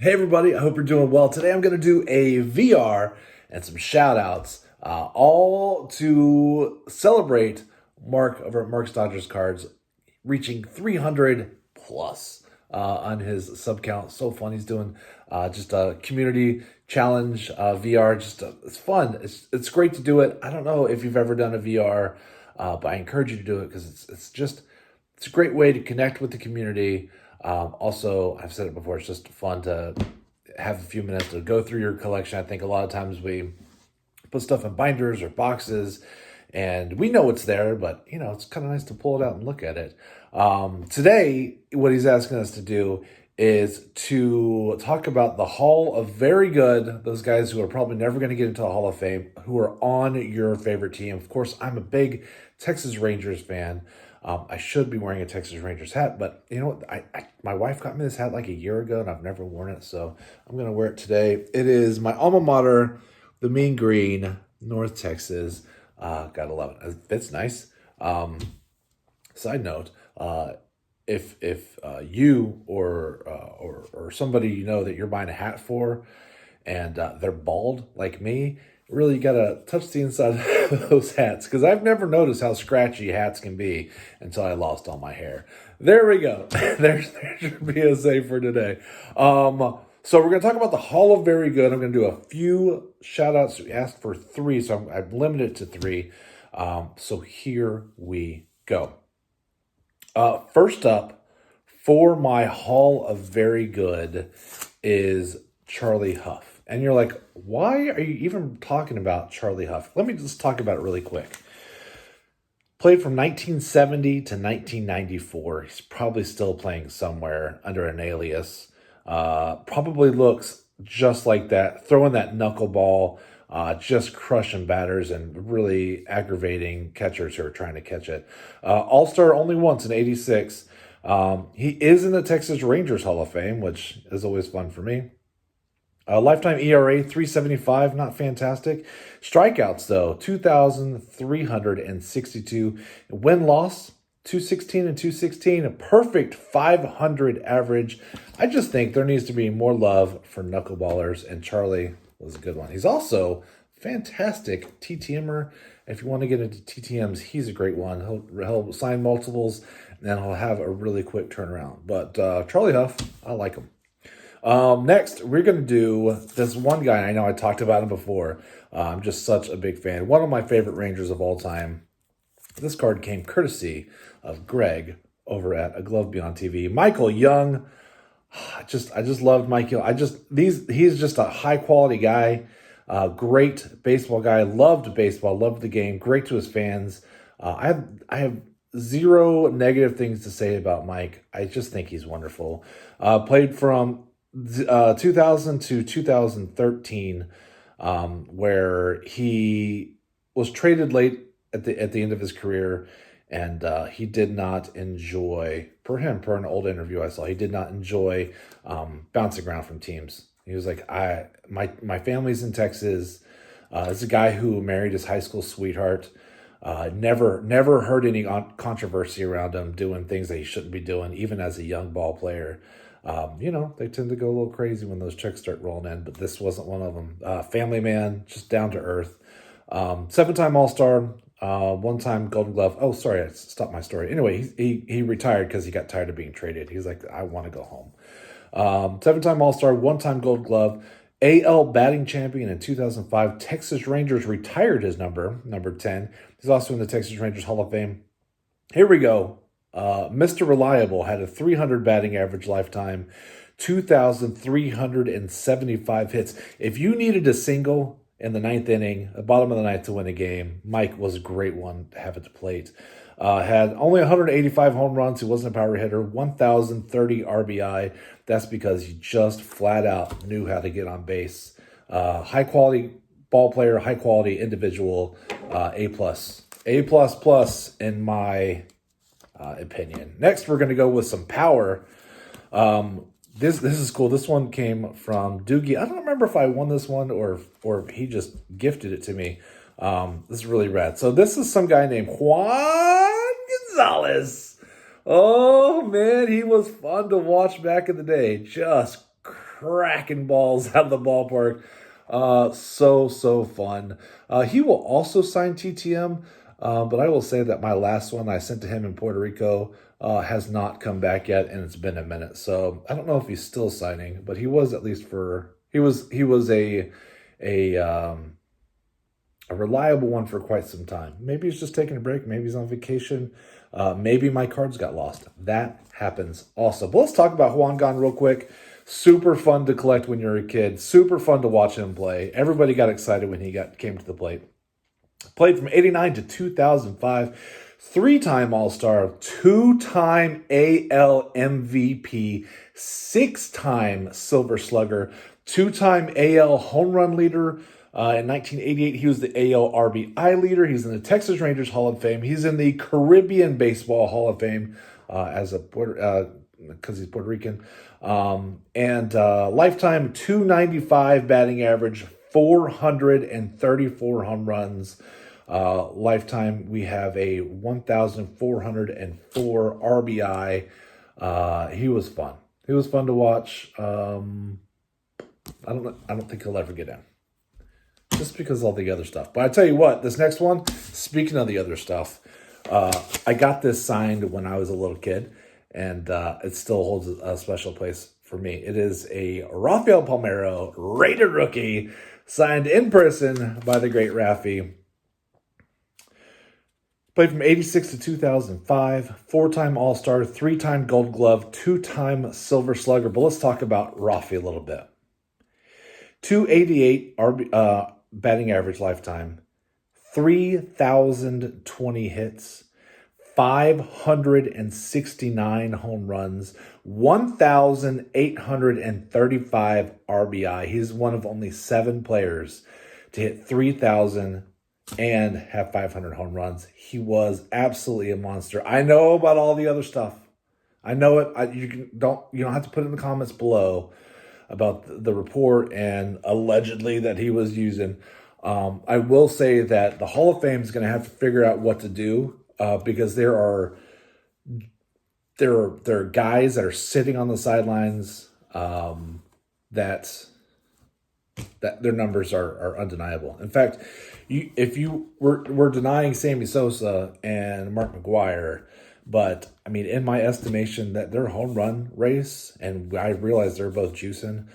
Hey everybody, I hope you're doing well. Today I'm going to do a VR and some shout outs, all to celebrate Mark over at Mark's Dodgers Cards reaching 300 plus on his sub count. So fun. He's doing just a community challenge VR. It's fun. It's great to do it. I don't know if you've ever done a VR, but I encourage you to do it because it's a great way to connect with the community. Also, I've said it before, it's just fun to have a few minutes to go through your collection. I think a lot of times we put stuff in binders or boxes and we know it's there, but it's kind of nice to pull it out and look at it. Today, what he's asking us to do is to talk about the Hall of Very Good, those guys who are probably never going to get into the Hall of Fame, who are on your favorite team. Of course, I'm a big Texas Rangers fan. I should be wearing a Texas Rangers hat, but you know what? My wife got me this hat like a year ago, and I've never worn it, so I'm going to wear it today. It is my alma mater, the Mean Green, North Texas. Gotta love it. It's nice. Side note, if you or somebody you know that you're buying a hat for, and they're bald like me, really you gotta touch the inside of those hats, because I've never noticed how scratchy hats can be until I lost all my hair. There we go. There's your PSA for today. So we're gonna talk about the Hall of Very Good. I'm gonna do a few shout outs. We asked for 3, so I've limited it to 3. So here we go. First up for my Hall of Very Good is Charlie Huff. And you're like, why are you even talking about Charlie Huff? Let me just talk about it really quick. Played from 1970 to 1994. He's probably still playing somewhere under an alias. Probably looks just like that, throwing that knuckleball, just crushing batters and really aggravating catchers who are trying to catch it. All-Star only once in 86. He is in the Texas Rangers Hall of Fame, which is always fun for me. Lifetime ERA, 3.75, not fantastic. Strikeouts, though, 2,362. Win-loss, 216 and 216, a perfect 500 average. I just think there needs to be more love for knuckleballers, and Charlie was a good one. He's also fantastic TTMer. If you want to get into TTMs, he's a great one. He'll sign multiples, and then he'll have a really quick turnaround. But Charlie Huff, I like him. Next, we're going to do this one guy. I know I talked about him before. I'm just such a big fan. One of my favorite Rangers of all time. This card came courtesy of Greg over at A Glove Beyond TV. Michael Young. I just loved Mike Young. He's just a high quality guy. Great baseball guy. Loved baseball. Loved the game. Great to his fans. I have zero negative things to say about Mike. I just think he's wonderful. Played from 2000 to 2013, where he was traded late at the end of his career, and he did not enjoy, per an old interview I saw, he did not enjoy bouncing around from teams. He was like, my family's in Texas. This is a guy who married his high school sweetheart. Never heard any controversy around him doing things that he shouldn't be doing, even as a young ball player. They tend to go a little crazy when those checks start rolling in, but this wasn't one of them. Family man, just down to earth. 7-time All-Star, 1-time Golden Glove. Oh, sorry, I stopped my story. Anyway, he retired because he got tired of being traded. He's like, I want to go home. 7-time All-Star, 1-time Gold Glove, AL batting champion in 2005. Texas Rangers retired his number 10. He's also in the Texas Rangers Hall of Fame. Here we go. Mr. Reliable had a 300 batting average lifetime, 2,375 hits. If you needed a single in the 9th inning, the bottom of the 9th to win a game, Mike was a great one to have at the plate. Had only 185 home runs. He wasn't a power hitter. 1,030 RBI. That's because he just flat out knew how to get on base. High quality ball player, high quality individual. A+. A++ in my opinion. Next, we're going to go with some power. This is cool. This one came from Doogie. I don't remember if I won this one or he just gifted it to me. This is really rad. So this is some guy named Juan Gonzalez. Oh, man, he was fun to watch back in the day. Just cracking balls out of the ballpark. So fun. He will also sign TTM, but I will say that my last one I sent to him in Puerto Rico has not come back yet, and it's been a minute. So I don't know if he's still signing, but he was at least he was a reliable one for quite some time. Maybe he's just taking a break. Maybe he's on vacation. Maybe my cards got lost. That happens also. But let's talk about Juan Gan real quick. Super fun to collect when you're a kid. Super fun to watch him play. Everybody got excited when he came to the plate. Played from 89 to 2005. 3-time All-Star, 2-time AL MVP, 6-time Silver Slugger, 2-time AL home run leader. In 1988, he was the AL RBI leader. He's in the Texas Rangers Hall of Fame. He's in the Caribbean Baseball Hall of Fame because he's Puerto Rican. And lifetime 295 batting average, 434 home runs. Lifetime, we have a 1,404 RBI. He was fun. He was fun to watch. I don't think he'll ever get in, just because of all the other stuff. But I tell you what, this next one, speaking of the other stuff, I got this signed when I was a little kid, and it still holds a special place for me. It is a Rafael Palmeiro rated rookie, signed in person by the great Rafi. Played from 86 to 2005, 4-time All-Star, 3-time Gold Glove, 2-time Silver Slugger. But let's talk about Rafi a little bit. 288 batting average lifetime, 3,020 hits, 569 home runs, 1,835 RBI. He's one of only 7 players to hit 3,000 and have 500 home runs. He was absolutely a monster. I know about all the other stuff. I know it. You don't have to put it in the comments below about the report and allegedly that he was using. I will say that the Hall of Fame is going to have to figure out what to do because there are guys that are sitting on the sidelines that their numbers are undeniable. In fact, if you were denying Sammy Sosa and Mark McGwire, but I mean, in my estimation, that their home run race, and I realize they're both juicing,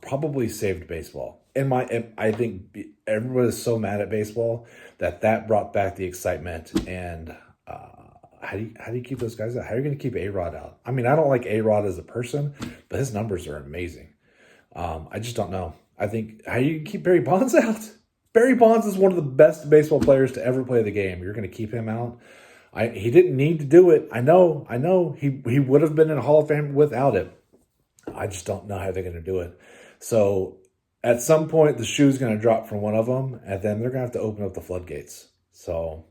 probably saved baseball. I think everyone is so mad at baseball that brought back the excitement. And how do you keep those guys out? How are you going to keep A-Rod out? I mean, I don't like A-Rod as a person, but his numbers are amazing. I just don't know. I think how you keep Barry Bonds out. Barry Bonds is one of the best baseball players to ever play the game. You're going to keep him out. He didn't need to do it. I know. He would have been in a Hall of Fame without it. I just don't know how they're going to do it. So at some point, the shoe's going to drop from one of them, and then they're going to have to open up the floodgates. So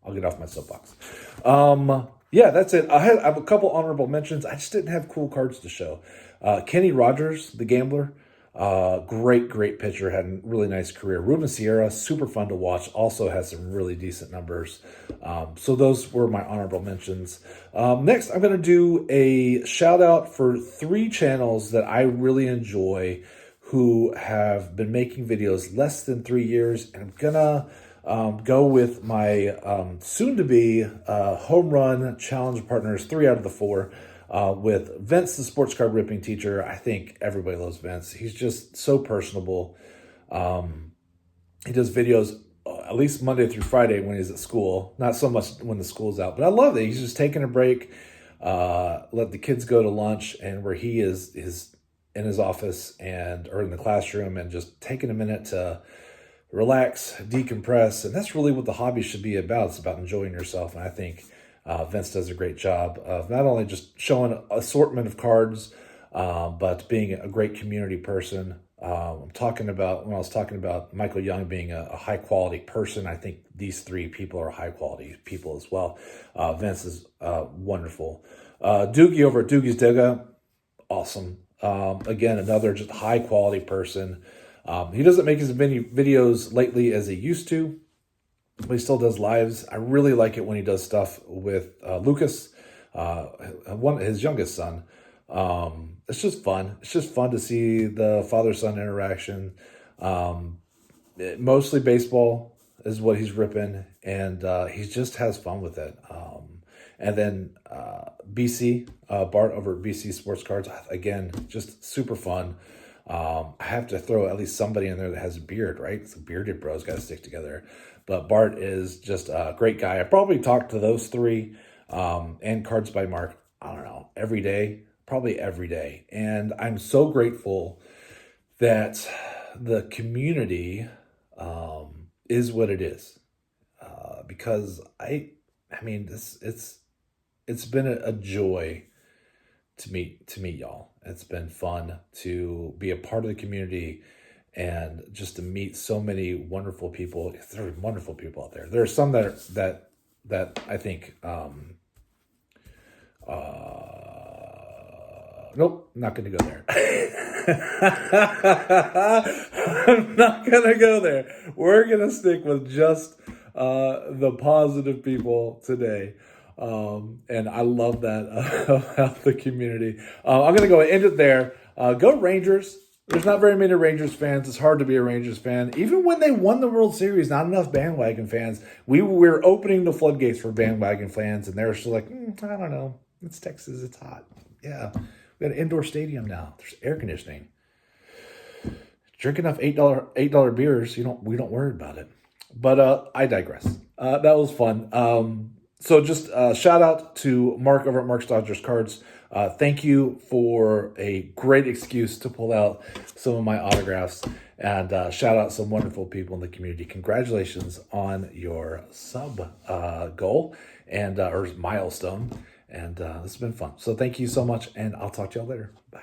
I'll get off my soapbox. Yeah, that's it. I have a couple honorable mentions. I just didn't have cool cards to show. Kenny Rogers, the gambler. Great pitcher, had a really nice career. Ruben Sierra, super fun to watch, also has some really decent numbers. So those were my honorable mentions. Next, I'm going to do a shout out for 3 channels that I really enjoy who have been making videos less than 3 years. And I'm going to go with my soon-to-be home run challenge partners, 3 out of the 4. With Vince, the sports card ripping teacher. I think everybody loves Vince. He's just so personable. He does videos at least Monday through Friday when he's at school. Not so much when the school's out, but I love it. He's just taking a break, let the kids go to lunch, and where he is in his office or in the classroom, and just taking a minute to relax, decompress. And that's really what the hobby should be about. It's about enjoying yourself. And I think Vince does a great job of not only just showing an assortment of cards, but being a great community person. When I was talking about Michael Young being a high quality person, I think these 3 people are high quality people as well. Vince is wonderful. Doogie over at Doogie's Digga, awesome. Again, another just high quality person. He doesn't make as many videos lately as he used to, but he still does lives. I really like it when he does stuff with Lucas, his youngest son. It's just fun. It's just fun to see the father-son interaction. Mostly baseball is what he's ripping, and he just has fun with it. And then BC, Bart over at BC Sports Cards, again, just super fun. I have to throw at least somebody in there that has a beard, right? It's the bearded bros got to stick together. But Bart is just a great guy. I probably talk to those three and Cards by Mark, I don't know, every day, probably every day. And I'm so grateful that the community is what it is. Because I mean, it's been a joy to meet y'all. It's been fun to be a part of the community and just to meet so many wonderful people. There are wonderful people out there. There are some that I think nope, not going to go there. I'm not going to go there. We're going to stick with just the positive people today. And I love that about the community. I'm going to go and end it there. Go Rangers. There's not very many Rangers fans. It's hard to be a Rangers fan. Even when they won the World Series, not enough bandwagon fans. We were opening the floodgates for bandwagon fans, and they're still like, I don't know. It's Texas. It's hot. Yeah. We got an indoor stadium now. There's air conditioning. Drink enough $8 beers, we don't worry about it. But I digress. That was fun. So just shout out to Mark over at Mark's Dodgers Cards. Thank you for a great excuse to pull out some of my autographs, and shout out some wonderful people in the community. Congratulations on your sub goal and or milestone. And this has been fun. So thank you so much, and I'll talk to y'all later. Bye.